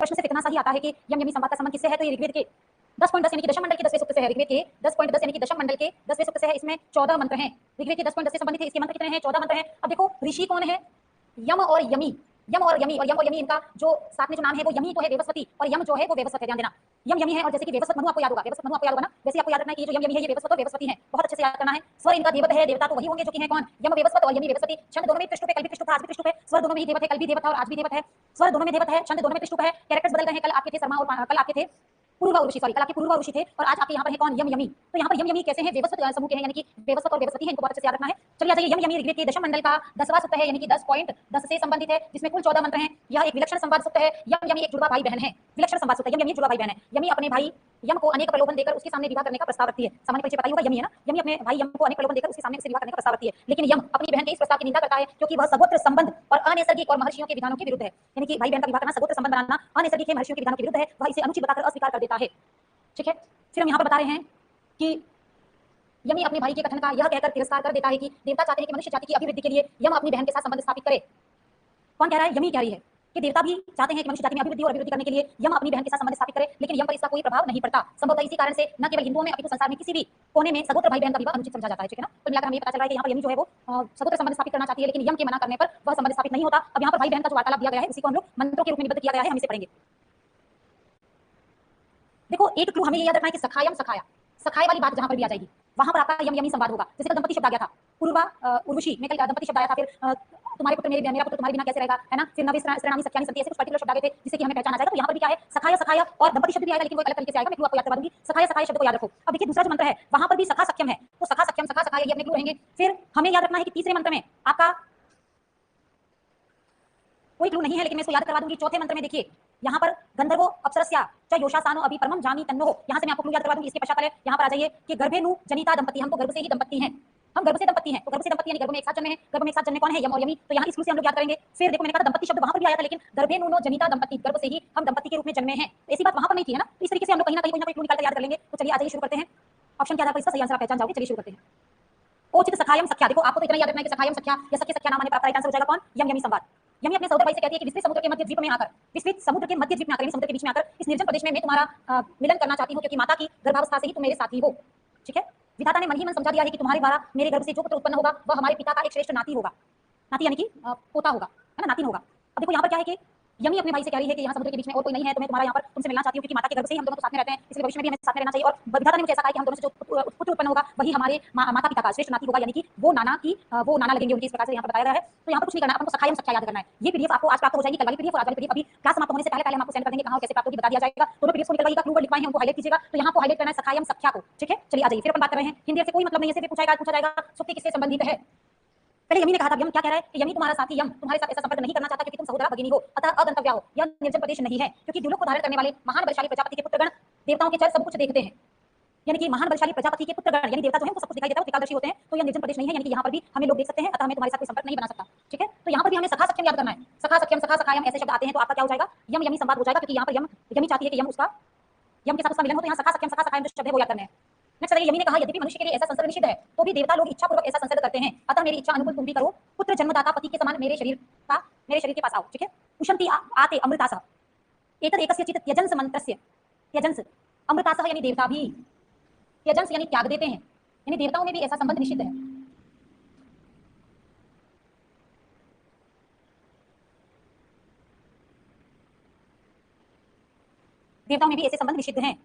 प्रश्न सिर्फ इतना सा ही आता है कि यम यमी संवाद का संबंध किससे है, तो ये ऋग्वेद के 10.10 यानी कि दशम मंडल के 10वें सूक्त से है। ऋग्वेद के 10.10 यानी कि दशम मंडल के 10वें सूक्त से है। इसमें 14 मंत्र हैं। ऋग्वेद के 10.10 से संबंधित है। इसके मंत्र कितने हैं? 14 मंत्र हैं। अब देखो ऋषि कौन है? यम और यमी। यम और यमी, और यम और यमी इनका जो साथ में जो नाम है वो यमी तो है वेवस्वती, और यम जो है वो वेवस्वत है। ध्यान देना, यम यमी है। और जैसे कि वेवस्वत मनु आपको याद होगा, वेवस्वत मनु आपको याद होगा ना, वैसे आपको याद रखना है कि ये जो यम यमी है ये वेवस्वत और वेवस्वती है। बहुत अच्छे से याद करना है। स्वर इनका देवत है, देवता तो वही होंगे जो कि है कौन? यम वेवस्वत और यमी वेवस्वती। छंद दोनों में त्रिष्टुप है, कल भी त्रिष्टुप था, आज भी त्रिष्टुप है। स्वर दोनों में ही देवत है, कल भी देवत था और आज भी देवत है। स्वर दोनों में देवत है, छंद दोनों में त्रिष्टुप है। कैरेक्टर्स बदल गए हैं, कल आपके थे शर्मा और कल आपके थे पूर्वा ऋषि, सॉरी कल आपके पूर्वा ऋषि थे और आज आपके यहाँ पर है कौन? यम यमी। तो यहाँ पर यम यमी कैसे हैं? वेवस्वत समूह के हैं, यानी कि वेवस्वत और वेवस्वती है। इनको बहुत अच्छे से याद रखना है। चलिए आ जाइए, यम यमी ऋग्वेद के दशम मंडल का 10वां सूक्त है, यानी कि 10.10 से संबंधित है, जिसमें कुल 14 मंत्र हैं। यह एक विलक्षण संवाद सूक्त है। यम यमी एक जुड़वा भाई बहन है। विलक्षण संवाद सूक्त है। यम यमी जुड़वा भाई बहन है। यमी अपने भाई यम को अनेक प्रलोभन देकर उसके सामने विवाह करने का प्रस्ताव रखती है। सामान्य परिचय पता ही होगा, यमी है ना। यमी अपने भाई यम को अनेक प्रलोभन देकर उसके सामने उसे विवाह करने का प्रस्ताव रखती है, लेकिन यम अपनी बहन के इस प्रस्ताव की निंदा करता है क्योंकि वह सगोत्र संबंध और अनैसर्गिक और महर्षियों के विधानों के विरुद्ध है। यानी कि भाई बहन का विवाह करना, सगोत्र संबंध बनाना अनैसर्गिक है, महर्षियों के विधानों के विरुद्ध है। वह इसे अनुचित बताकर अस्वीकार कर देता है। ठीक है, फिर हम यहाँ पर बता रहे हैं कि यमी अपने भाई के कथन का यह कहकर तिरस्कार कर देता है कि देवता चाहते हैं कि मनुष्य जाति की अभिवृद्धि के लिए यम अपनी बहन के साथ संबंध स्थापित करे। कौन कह रहा है? यमी कह रही है कि देवता भी चाहते हैं कि मनुष्य जाति में अभिवृद्धि और अभिवृद्धि करने के लिए यम अपनी बहन के साथ संबंध स्थापित करे, लेकिन यम पर इसका कोई प्रभाव नहीं पड़ता। संभवतः इसी कारण से न केवल हिंदुओं में अपितु संसार में किसी भी कोने में सगोत्र भाई बहन का विवाह अनुचित समझा जाता है। ठीक है ना। तो मिलाकर हमें ये पता चल रहा है कि यहाँ पर यमी जो है वो सगोत्र संबंध स्थापित करना चाहती है, लेकिन यम के मना करने पर वह संबंध स्थापित नहीं होता। अब यहाँ पर भाई बहन का जो वार्तालाप दिया गया है उसी को हम लोग मंत्रों के रूप में निबद्ध किया गया है, हम इसे पढ़ेंगे। देखो एक क्लू हमें ये याद रखना है कि सखायम सखाया, सखाए वाली बात जहां पर भी आ जाएगी वहां पर आपका यम यमी संवाद होगा। जैसे दंपति शब्द आ गया था, पूर्वा उर्वशी में कल दंपति शब्द आया था। फिर तुम्हारे पुत्र मेरा पुत्र तुम्हारे बिना कैसे रहेगा, है ना। फिर नवी श्रेणानी सत्यानी संति, ऐसे कुछ पर्टिकुलर शब्द आ गए थे जिससे कि हमें पहचाना जाएगा। तो यहाँ पर भी क्या है? सखाया सखाया और दंपति शब्द भी आएगा, लेकिन वो अलग तरीके से आएगा। मैं क्लू आपको याद करवा दूंगी। सखाया सखाया शब्द को याद रखो। अब देखिए दूसरा जो मंत्र है वहां पर भी सखा सख्यम है, तो सखा सख्यम सखा सखाया ये अपने क्लू रहेंगे। फिर हमें याद रखना है कि तीसरे मंत्र में आपका कोई क्लू नहीं है, लेकिन मैं इसको याद करवा दूंगी। चौथे मंत्र में देखिए यहाँ पर गंधर्वो अप्सरस्या च योषासानो अभी परमम जानी तन्नो, यहाँ से मैं आपको क्लू याद करवा दूंगी। इसके पश्चात पहले यहाँ पर आ जाइए कि गर्भेनु जनिता दंपति, हम तो गर्भ से ही दंपति हैं, हम गर्भ से दंपति हैं। तो गर्भ से दंपति यानी गर्भ में एक साथ जन्मे हैं। गर्भ में एक साथ जन्मे कौन है? यम और यमी। तो यहाँ इस क्लू से हम लोग याद करेंगे। फिर देखो मैंने कहा दंपति शब्द वहां पर भी आया था, लेकिन गर्भेनु नो जनिता दंपति, गर्भ से ही हम दंपति के रूप में जन्मे हैं। ऐसी बात वहां पर नहीं थी, है ना। तो इस तरीके से हम लोग कहीं ना कहीं कोई ना कोई क्लू निकाल कर याद कर लेंगे। तो चलिए आ जाइए शुरू करते हैं। ऑप्शन के आधार पर इसका सही आंसर आप पहचान जाओगे। चलिए शुरू करते हैं। ओचित सखायम सख्या, देखो आपको तो इतना याद रखना है कि सखायम सख्या या सख्य सख्या नाम आने पर आपका राइट आंसर हो जाएगा कौन? यम यमी संवाद। यमी अपने सहोदर भाई से कहती है कि विस्तृत समुद्र के मध्य द्वीप में आकर, विस्तृत समुद्र के मध्य द्वीप में आकर, समुद्र के बीच में आकर इस निर्जन प्रदेश में मैं तुम्हारा मिलन करना चाहती हूँ, क्योंकि माता की गर्भावस्था से ही तुम मेरे साथी हो। ठीक है, विधाता ने मन ही मन समझा दिया है कि तुम्हारे द्वारा मेरे गर्भ से जो पुत्र उत्पन्न होगा वह हमारे पिता का एक श्रेष्ठ नाती होगा। नाती यानी कि पोता होगा, है ना, नाती होगा। अब देखो यहाँ पर क्या है कि यमी अपने भाई से कह रही है कि यहाँ समुद्र के बीच में और कोई नहीं है, तो मैं तुम्हारा यहाँ पर तुमसे मिलना चाहती हूँ, क्योंकि माता के गर्भ से ही हम दोनों तो साथ में रहते हैं, इसलिए भविष्य में भी हमें साथ में रहना चाहिए। और विधाता ने मुझे ऐसा कहा कि हम दोनों से जो पुत्र उत्पन्न होगा वही हमारे माता पिता का श्रेष्ठ नाती होगा, यानी कि वो नाना लगेंगे उनकी। इस प्रकार से यहाँ पर बताया गया है। तो यहाँ पर कुछ नहीं करना, आपको सखायम सख्या याद करना है। ये पीडीएफ आपको आज प्राप्त हो जाएगी, कल वाली पीडीएफ और आज वाली पीडीएफ अभी क्लास समाप्त होने से पहले हम आपको सेंड कर देंगे। कहाँ और कैसे प्राप्त होगी बता दिया जाएगा। दोनों पीडीएफ को निकलवाइएगा, क्लू वर्ड लिखवाए हैं उनको हाईलाइट कीजिएगा। तो यहाँ को हाईलाइट करना है सखायम सख्या को। ठीक है, चलिए आ जाइए। फिर अपन बात कर रहे हैं हिंदी से कोई मतलब नहीं है, सिर्फ पूछा जाएगा सुक्ति किससे संबंधित है। पहले यमी ने कहा था, यम क्या कह रहा है कि यमी तुम्हारा साथी यम तुम्हारे साथ ऐसा संपर्क नहीं करना चाहता, क्योंकि तुम सहोदरा भगिनी हो, अतः अगंतव्या हो। यह निर्जन प्रदेश नहीं है, क्योंकि द्युलोक को धारण करने वाले महान बलशाली प्रजापति के पुत्रगण देवताओं के चर सब कुछ देखते हैं। यानी कि महान बलशाली प्रजापति के पुत्रगण यानी देवता जो है उनको सब कुछ दिखाई देता है, त्रिकालदर्शी होते हैं। तो यह निर्जन प्रदेश नहीं है, यानी कि यहाँ पर भी हमें लोग देख सकते हैं, अतः हमें तुम्हारे साथ कोई संपर्क नहीं बना सकता। ठीक है, तो यहाँ पर भी हमें सखा सख्यम याद करना है। सखा सख्यम सखा सखायम ऐसे शब्द आते हैं तो आपका क्या हो जाएगा? यम यमी संवाद हो जाएगा, क्योंकि यहाँ पर यमी चाहती है कि यम के साथ उसका मिलन हो। तो यहाँ सखा सख्यम सखा सखायम जो शब्द है वो याद करने हैं। नेक्स्ट है, यमी ने कहा यद्यपि मनुष्य के लिए ऐसा संसर्ग निषिद्ध है, तो भी देवता लोग इच्छा पूर्वक ऐसा संसर्ग करते हैं, अतः मेरी इच्छा अनुकूल तुम भी करो। पुत्र जन्मदाता पति के समान मेरे शरीर के पास आओ। ठीक है, उशंति आते अमृतासः एतद् एकस्य चित् त्यजंस मंत्रस्य, त्यजंस अमृतासः यानी देवता भी, त्यजंस यानी त्याग देते हैं, यानी देवताओं में भी ऐसा संबंध निषिद्ध है। देवताओं में भी ऐसे संबंध निषिद्ध हैं,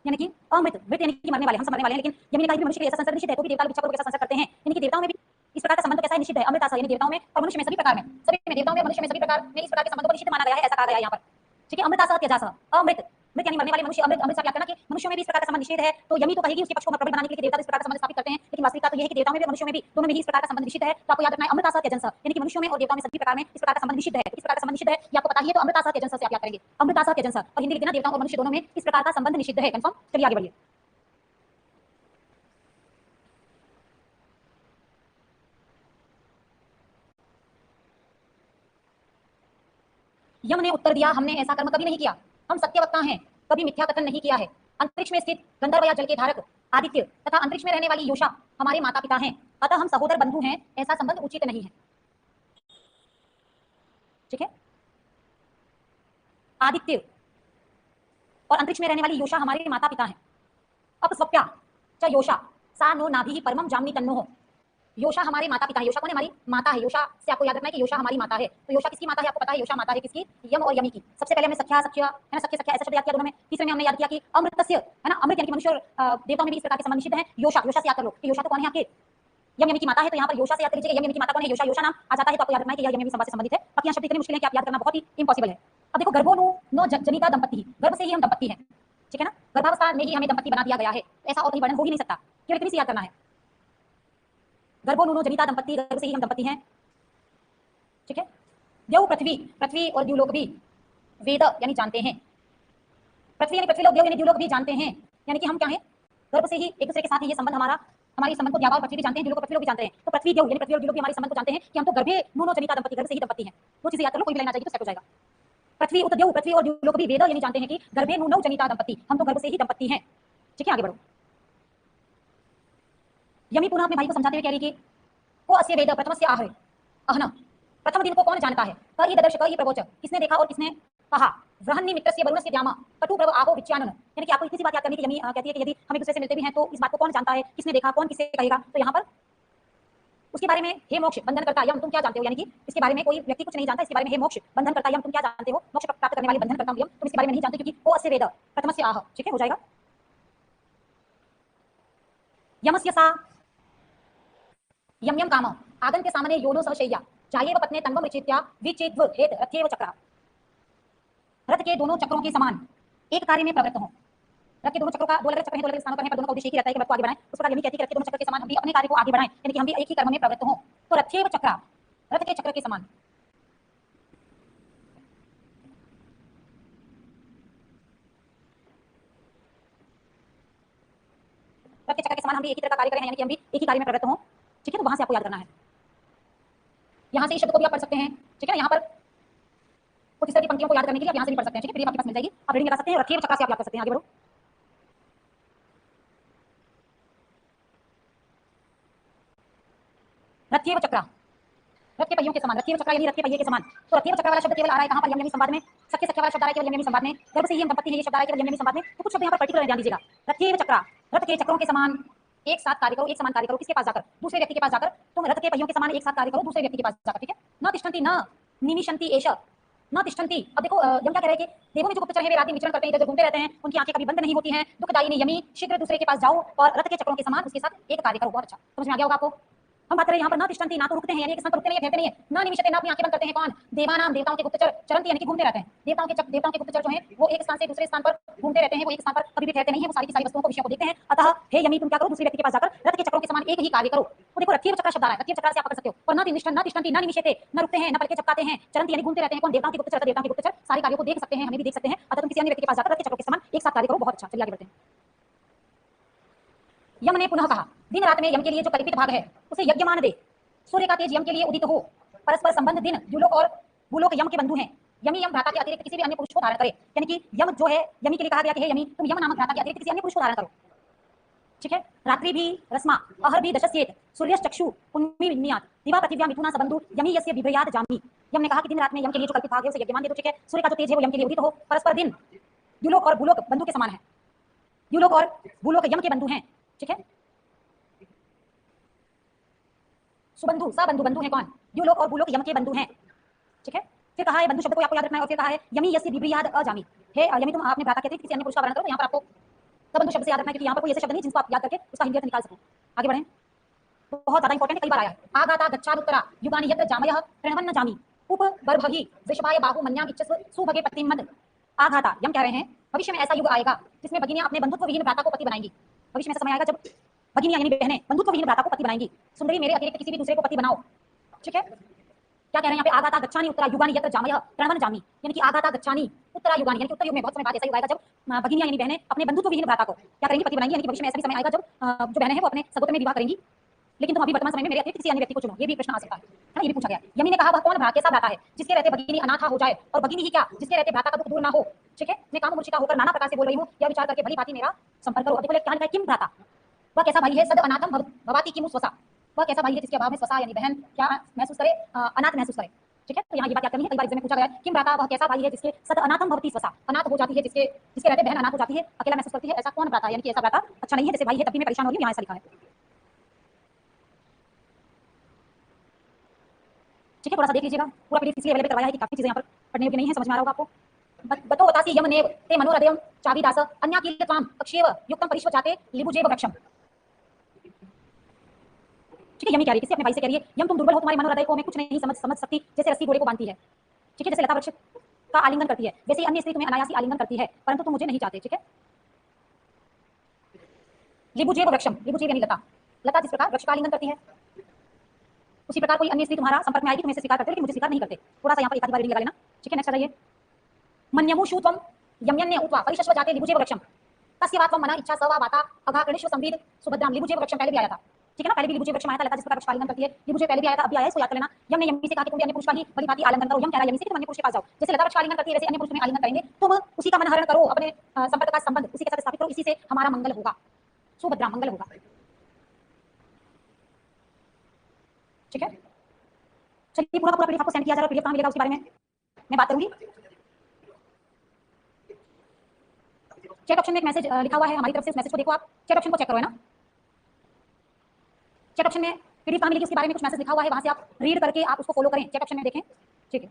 यानी कि अमृत, मृत यानी कि मरने वाले, हम सब मरने वाले हैं, लेकिन यमी ने कहा कि मनुष्य के लिए ऐसा संसर्ग निषिद्ध है, तो भी देवता लोग इच्छा पूर्वक ऐसा संसर्ग करते हैं। यानी कि देवताओं में भी इस प्रकार का संबंध कैसा है? निषिद्ध है। अमृतासः यानी देवताओं में और मनुष्य में, सभी प्रकार में, सभी में, देवताओं में मनुष्य में सभी प्रकार में इस प्रकार के संबंधों को निषिद्ध माना गया है, ऐसा कहा गया है यहाँ पर। ठीक है, अमृतासः त्यजासः, अमृत, मृत यानी मरने वाले मनुष्य, अमृत अमृत से क्या करना कि मनुष्यों में भी इस प्रकार का संबंध निषेध है। तो यमी तो कहेगी उसके पक्ष को प्रबल बनाने के लिए देवता इस प्रकार का संबंध स्थापित करते हैं, लेकिन वास्तविकता तो यह है कि देवताओं में भी मनुष्यों में भी दोनों में ही इस प्रकार का संबंध निषिद्ध है। तो आपको याद रखना है अमृतासः त्यजंसः, यानी कि मनुष्यों में और देवताओं में सभी प्रकार में इस प्रकार का संबंध निषिद्ध है। इस प्रकार का संबंध निषिद्ध है ये आपको पता ही है, तो अमृतासः त्यजंसः से आप याद करेंगे। अमृतासः त्यजंसः और हिंदी लिख देना, देवताओं और मनुष्य दोनों में इस प्रकार का संबंध निषिद्ध है। कंफर्म? चलिए आगे बढ़िए। यम ने उत्तर दिया, हमने ऐसा कर्म कभी नहीं किया, हम सत्यवक्ता हैं, कभी मिथ्या कथन नहीं किया है। अंतरिक्ष में स्थित गंधर्व या जल के धारक आदित्य तथा अंतरिक्ष में रहने वाली योषा हमारे माता पिता हैं, अतः हम सहोदर बंधु हैं, ऐसा संबंध उचित नहीं है। ठीक है। आदित्य और अंतरिक्ष में रहने वाली योषा हमारे माता पिता हैं। अपस्वप्या च योषा सा नो नाभि परमम जामनी तन्नो हो। योषा हमारे माता पिता है। योषा कौन है? हमारी माता है। योषा से आपको याद रखना है कि योषा हमारी माता है। तो योषा किसकी माता है? आपको पता है योषा माता है किसकी? यम और यमी की। सबसे पहले हमने सख्या सख्या है ना, सख्य सख्या ऐसा शब्द याद किया दोनों में। तीसरे में हमने याद किया कि अमृतस्य है ना, अमृत यानी कि मनुष्य और देवताओं में भी इस प्रकार के संबंध निषिद्ध हैं। योषा, योषा से याद कर लो कि योषा तो कौन है आपके? यम यमी की माता है। तो यहाँ पर योषा से याद कीजिएगा। यम यमी की माता कौन है? योषा। योषा नाम आ जाता है तो आपको याद रखना है कि यह यम यमी संवाद से संबंधित है। बाकी यहाँ शब्द इतने मुश्किल है कि आप याद करना बहुत ही इंपॉसिबल है। अब देखो, गर्भो नो जनिता दंपति, गर्भ से ही हम दंपति हैं, ठीक है ना। गर्भावस्था में ही हमें दंपति बना दिया गया है, ऐसा और कहीं वर्णन हो ही नहीं सकता। केवल इतनी सी याद करना है, गर्भो नो जनिता दंपति, गर्भ से ही हम दंपति हैं, ठीक है। देव पृथ्वी, पृथ्वी और द्युलोक भी वेद यानी जानते हैं। पृथ्वी यानी पृथ्वी लोग, देव यानी द्युलोक भी जानते हैं। यानी कि हम क्या है? गर्भ से ही एक दूसरे के साथ ये संबंध हमारा, हमारे संबंध को द्यावा और पृथ्वी भी जानते हैं, द्युलोक पृथ्वी लोग भी जानते हैं। तो पृथ्वी देव यानी पृथ्वी और द्युलोक भी हमारे संबंध को जानते हैं कि हम तो गर्भे नो जनिता दंपति, गर्भ से ही दंपति हैं। दो चीजें याद कर लो, कोई भी लाइन आ जाएगी तो सेट हो जाएगा। पृथ्वी उत देव, पृथ्वी और द्युलोक भी वेद यानी जानते हैं कि गर्भे नो जनिता दंपति, हम तो गर्भ से ही दंपति हैं, ठीक है। आगे बढ़ो। यमी पुनः अपने भाई को समझाते हुए कह रही कि को अस्य वेद प्रथमस्य आह अहन, प्रथम दिन को कौन जानता है? क ही ददर्श, क ही प्रवोच, किसने देखा और किसने कहा? वृहन्नि मित्रस्य वरुणस्य द्यामा कटु प्रव आहो विच्यानन। यानी कि आपको इतनी सी बात याद करनी कि यमी कहती है कि यदि हम एक दूसरे से मिलते भी हैं तो इस बात को कौन जानता है, किसने देखा, कौन किससे कहेगा? तो यहाँ पर उसके बारे में हे मोक्ष बंधन करता यम, तुम क्या जानते हो? यानी कि इसके बारे में कोई व्यक्ति कुछ नहीं जानता, इसके बारे में हे मोक्ष बंधन करता यम, तुम क्या जानते हो? मोक्ष प्राप्त करने वाले बंधन करता यम, तुम इसके बारे में नहीं जानते क्योंकि को अस्य वेद प्रथमस्य आह, ठीक है, हो जाएगा। यमस्य सा यम यम काम आगंत्य सामने योनो सशय्या जायेव पत्ने तन्वम रिचेत्या विचेद्व हेत रथ्येव चक्रा। रथ के दोनों चक्रों के समान एक कार्य में प्रवृत्त हो। रथ के दोनों चक्रों का, दो अलग चक्र हैं, दो अलग स्थानों पर हैं, पर दोनों का उद्देश्य एक ही रहता है कि रथ को आगे बढ़ाएं। उस प्रकार यमी कहती है कि रथ के दोनों चक्र के समान हम भी अपने कार्य को आगे बढ़ाएं, यानी कि हम भी एक ही कर्म में प्रवृत्त हों। तो रथ्येव चक्रा, रथ के चक्र के समान। रथ के चक्र के समान हम भी एक ही तरह का कार्य करें, यानी कि हम भी एक ही कार्य में प्रवृत्त हों, ठीक है। तो वहां से आपको याद करना है। यहाँ से इस शब्द को भी आप पढ़ सकते हैं, ठीक है ना। यहाँ पर कुछ इस तरह की पंक्तियों को याद करने के लिए आप यहाँ से भी पढ़ सकते हैं, ठीक है। आपके पास मिल जाएगी, आप रीडिंग लगा सकते हैं। रथ्येव चक्रा से आप याद कर सकते हैं। आगे बढ़ो। रथ्येव चक्रा, रथ के पहियों के समान। रथ्येव चक्रा यानी रथ के पहिए के समान। तो रथ्येव चक्रा वाला शब्द केवल आ रहा है कहां पर? यम यमी संवाद में। सख्य सख्य वाला शब्द आ रहा है केवल यम यमी संवाद में। गर्भ से ही हम दंपति हैं ये शब्द आ रहा है केवल यम यमी संवाद में। तो कुछ शब्द यहाँ पर पर्टिकुलर ध्यान दीजिएगा। रथ्येव चक्रा, रथ के चक्रों के समान एक साथ कार्य करो, एक समान कार्य करो। किसके पास जाकर? दूसरे व्यक्ति के पास जाकर। तुम रथ के पहियों के समान एक साथ कार्य करो दूसरे व्यक्ति के पास जाकर, ठीक है। न तिष्ठन्ति न निमिषन्ति एष, न तिष्ठन्ति। अब देखो यम क्या कह रहे हैं कि देवों में जो गुप्तचर हैं वे रात दिन विचरण करते हैं, इधर घूमते रहते हैं, उनकी आंखें कभी बंद नहीं होती हैं। दुखदायिनी यमी, शीघ्र दूसरे के पास जाओ और रथ के चक्रों के समान उसके साथ एक कार्य करो। बहुत अच्छा, समझ में आ गया होगा आपको। हम बात करें यहाँ पर न तिष्ठन्ति, ना तो रुकते हैं, यानी एक स्थान पर रुकते नहीं है, ठहरते नहीं है। न निमिषते, ना अपनी आंखें बंद करते हैं। कौन? देवानाम, देवताओं के गुप्तचर। चरन्ति यानी कि घूमते रहते हैं। देवताओं के गुप्तचर जो हैं वो एक स्थान से दूसरे स्थान पर घूमते रहते हैं, वो एक स्थान पर कभी भी ठहरते नहीं है, वो सारी की सारी वस्तुओं को, विषयों को देखते हैं। अतः हे यमी, तुम क्या करो? दूसरे व्यक्ति के पास जाकर रथ के चक्रों के समान एक ही कार्य करो। तो देखो रथ्येव चक्र शब्द आ रहा है, रथ्येव चक्र से आप पकड़ सकते हो। और न तिष्ठन्ति, न निमिषते, न रुकते हैं, न पलके झपकाते हैं। चरन्ति यानी घूमते रहते हैं। कौन? देवताओं के गुप्तचर, देवताओं के गुप्तचर सारे कार्यों को देख सकते हैं, हमें भी देख सकते हैं। अतः तुम किसी अन्य व्यक्ति के पास जाकर रथ के चक्रों के समान एक साथ कार्य करो। बहुत अच्छा, चलिए आगे बढ़ते हैं। यम ने पुनः कहा, दिन रात में यम के लिए जो कल्पित भाग है उसे यज्ञमान दे। सूर्य का तेज यम के लिए उदित हो। परस्पर संबंध दिन द्युलोक और भूलोक यम के बंधु हैं। यमी यम भ्राता के अतिरिक्त किसी भी अन्य पुरुष को धारण करे। यानी कि यम जो है, यमी के लिए कहा गया कि हे यमी, तुम यम नामक भ्राता के अतिरिक्त किसी अन्य पुरुष को धारण करो, ठीक है। रात्रि भी रस्मा अहर भी दशस्येत सूर्यश्चक्षु उन्मी विन्यात दिवा पृथिव्या मिथुना सबंधु यमी यस्य बिभ्रयात जामी। यम ने कहा कि दिन रात में यम के लिए जो कल्पित भाग है उसे यज्ञमान दे दो, ठीक है। सूर्य का जो तेज है वो यम के लिए उदित हो। परस्पर दिन द्युलोक और भूलोक बंधु के समान है। द्युलोक और भूलोक यम के बंधु हैं, ठीक है। सुबंधु, सबंधु, बंधु है कौन? द्युलोक और भूलोक यम के बंधु हैं, ठीक है। फिर कहा है बंधु शब्द को आपको याद रखना है। और फिर कहा है यमी यस्य बिभ्रयात अजामी, हे यमी तुम अपने भ्राता के अतिरिक्त किसी अन्य पुरुष का वर्णन करो। यहाँ पर आपको सबंधु शब्द से याद रखना है क्योंकि यहाँ पर कोई ऐसे शब्द नहीं जिनको आप याद करके उसका हिंदी अर्थ निकाल सको। आगे बढ़ें, बहुत ज्यादा इंपॉर्टेंट है, कई बार आया है। आगाता गच्छादुत्तरा युगानि यत्र जामयः प्रणवन्न जामी उप बर्भगी वृषभाय बाहु मन्याम इच्छस्व सुभगे पतिं मद। आघाता, यम कह रहे हैं भविष्य में ऐसा युग आएगा जिसमें भगिनियां अपने बंधुत्व विहीन भ्राता को पति बनाएंगी। भविष्य में ऐसा समय आएगा जब भगिनियां यानी बहनें बंधुत्व विहीन भ्राता को पति बनाएंगी। सुंदरी, मेरे अतिरिक्त किसी भी दूसरे को पति बनाओ, ठीक है। क्या कह रहे हैं यहाँ पे? आगाता गच्छानि उत्तरा युगानि यत्र जामयः प्रणवन जामी, यानी कि आगाता गच्छानि उत्तरा युगानि, यानी कि उत्तर युग में बहुत समय बाद ऐसा युग आएगा जब भगिनियां यानी बहनें अपने बंधुत्व विहीन भ्राता को क्या करेंगी? पति बनाएंगी। यानी कि भविष्य में ऐसा भी समय आएगा जब जो बहनें हैं वो अपने सगोत्र में विवाह करेंगी। लेकिन तुम अभी वर्तमान समय में मेरे अतिरिक्त किसी अन्य व्यक्ति को चुनो, ये भी प्रश्न आ सकता है ना, ये भी पूछा गया। यमी ने कहा वह कौन कैसा भ्राता है जिसके रहते भगिनी अनाथा हो जाए, और भगिनी ही क्या जिसके रहते भ्राता का दुख दूर ना हो, ठीक है। मैं काम मूर्छिता होकर नाना प्रकार से बोल रही हूँ, यह विचार करके भली भांति मेरा संपर्क करो। अब देखो क्या लिखा है? किम भ्राता, वह कैसा भाई है? सद अनाथम भवाती किमु स्वसा, वह कैसा भाई है जिसके अभाव में स्वसा यानी बहन क्या महसूस करे? अनाथ महसूस करे, ठीक है, तो यहाँ ये बात याद करनी है। कई बार एग्जाम में पूछा गया है किम भ्राता, वह कैसा भाई है जिसके सत अनाथम भवति स्वसा, अनाथ हो जाती है, जिसके रहते बहन अनाथ हो जाती है, अकेला महसूस करती है, ऐसा कौन भ्राता है? यानी कि ऐसा भ्राता अच्छा नहीं है, जैसे भाई है तब भी मैं परेशान हो रही हूँ, यहाँ ऐसा लिखा है। ठीक है, थोड़ा सा देख लीजिएगा, पूरा पीडीएफ इसलिए अवेलेबल करवाया है कि काफी चीजें यहाँ पर पढ़ने योग्य नहीं है, समझ में आ रहा होगा आपको। बतो बतासी यमनेव ते मनोरदयम चाविदास अन्याकील त्वाम अक्षेव युक्तम परिश्व जाते लिबुजेव वृक्षम। ठीक है, यमी कह रही है, किसी अपने भाई से कह रही है, यम तुम दुर्बल हो, तुम्हारे मनोहृदय को मैं कुछ नहीं समझ सकती, जैसे रस्सी घोड़े को बांधती है। ठीक है, जैसे लता वृक्ष का आलिंगन करती है, वैसे ही अन्य स्त्री तुम्हें अनायासी आलिंगन करती है, परंतु तुम मुझे नहीं चाहते। ठीक है, लिबुजेव वृक्षम, लिबुजेव यानी लता, लता जिस प्रकार वृक्ष का आलिंगन करती है, उसी प्रकार कोई अन्य स्त्री तुम्हारा संपर्क में आएगी, तुम्हें स्वीकार करते हो लेकिन मुझे स्वीकार नहीं करते। थोड़ा सा यहाँ पर एक आधी बार लगा लेना। ठीक है, नेक्स्ट आ जाइए। मन्यमु शूत्वम यम्यन्य उत्वा परिशस्व जाते लिबुजेव वृक्षम तस्य वात्वम मना इच्छा सवा वाता अघाकर्णिश्व संविद सुभद्राम। लिबुजेव वृक्षम पहले भी आया था। ठीक है ना, पहले भी लिबुजेव वृक्षम आया था, लता जिस प्रकार वृक्ष का आलिंगन करती है, लिबुजेव पहले भी आया था, अभी आया है, इसको याद कर लेना। यम ने यमी से कहा कि तुम भी अन्य पुरुष का ही भली भांति आलिंगन करो। यम कह रहा है यमी से कि तुम अन्य पुरुष के पास जाओ, जैसे लता वृक्ष का आलिंगन करती है वैसे अन्य पुरुष तुम्हें आलिंगन करेंगे, तुम उसी का मन हरण करो, अपने संपर्क का संबंध उसी के साथ स्थापित करो, इसी से हमारा मंगल होगा, सुभद्रा मंगल होगा। ठीक है, चलिए पूरा पूरा पीडीएफ आपको सेंड किया जा रहा है, पीडीएफ कहाँ मिलेगा उसके बारे में मैं बात करूंगी। चैट ऑप्शन में एक मैसेज लिखा हुआ है हमारी तरफ से, उस मैसेज को देखो आप, चैट ऑप्शन को चेक करो, है ना। चैट ऑप्शन में पीडीएफ कहाँ मिलेगी उसके बारे में कुछ मैसेज लिखा हुआ है, वहां से आप रीड करके आप उसको फॉलो करें, चैट ऑप्शन में देखें। ठीक है,